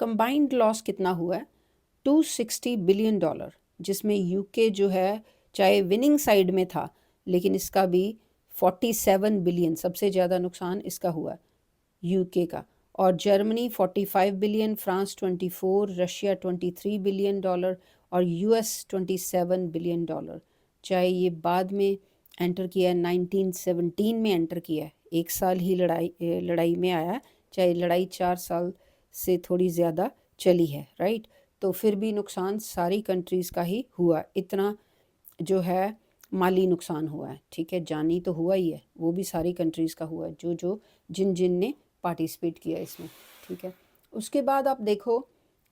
Combined loss कितना हुआ है, $260 बिलियन, जिसमें यूके जो है चाहे विनिंग साइड में था लेकिन इसका भी 47 बिलियन, सबसे ज़्यादा नुकसान इसका हुआ यूके का। और Germany 45 billion, France 24, Russia 23 billion dollar और यूएस 27 बिलियन डॉलर। चाहे ये बाद में एंटर किया है, 1917 में एंटर किया है, एक साल ही लड़ाई में आया, चाहे लड़ाई 4 साल से थोड़ी ज़्यादा चली है, राइट। तो फिर भी नुकसान सारी कंट्रीज़ का ही हुआ, इतना जो है माली नुकसान हुआ है, ठीक है। जानी तो हुआ ही है, वो भी सारी कंट्रीज़ का हुआ है, जो जिन ने पार्टिसिपेट किया इसमें, ठीक है। उसके बाद आप देखो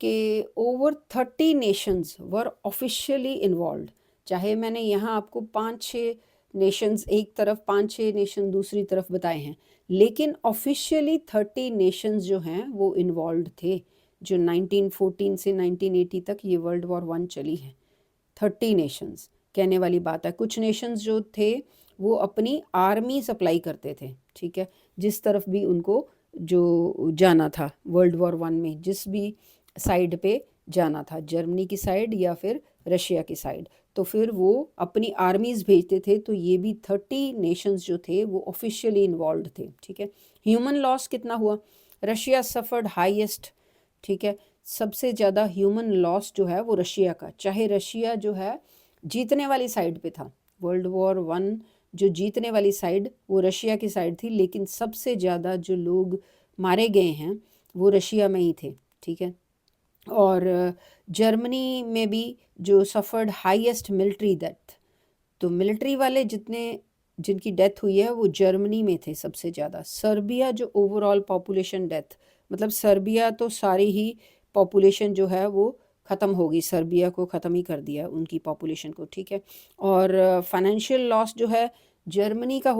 कि ओवर 30 नेशंस वर ऑफिशियली इन्वॉल्व। चाहे मैंने यहाँ आपको 5-6 नेशंस एक तरफ, 5-6 नेशन दूसरी तरफ बताए हैं, लेकिन ऑफिशियली 30 नेशंस जो हैं वो इन्वॉल्व थे, जो 1914 से 1980 तक ये वर्ल्ड वॉर 1 चली है। 30 नेशंस कहने वाली बात है। कुछ नेशंस जो थे वो अपनी आर्मी सप्लाई करते थे, ठीक है, जिस तरफ भी उनको जो जाना था वर्ल्ड वॉर 1 में, जिस भी साइड पे जाना था, जर्मनी की साइड या फिर रशिया की साइड, तो फिर वो अपनी आर्मीज़ भेजते थे। तो ये भी 30 नेशंस जो थे वो ऑफिशियली इन्वॉल्व थे, ठीक है। ह्यूमन लॉस कितना हुआ, रशिया सफ़र्ड हाईएस्ट, ठीक है, सबसे ज़्यादा ह्यूमन लॉस जो है वो रशिया का। चाहे रशिया जो है जीतने वाली साइड पे था, वर्ल्ड वॉर 1 जो जीतने वाली साइड वो रशिया की साइड थी, लेकिन सबसे ज़्यादा जो लोग मारे गए हैं वो रशिया में ही थे, ठीक है। और जर्मनी में भी जो सफ़र्ड हाईएस्ट मिलिट्री डेथ, तो मिलिट्री वाले जिनकी डेथ हुई है वो जर्मनी में थे सबसे ज़्यादा। सर्बिया जो ओवरऑल पॉपुलेशन डेथ, मतलब सर्बिया तो सारी ही पॉपुलेशन जो है वो ख़त्म होगी, सर्बिया को ख़त्म ही कर दिया उनकी पॉपुलेशन को, ठीक है। और फाइनेंशियल लॉस जो है जर्मनी का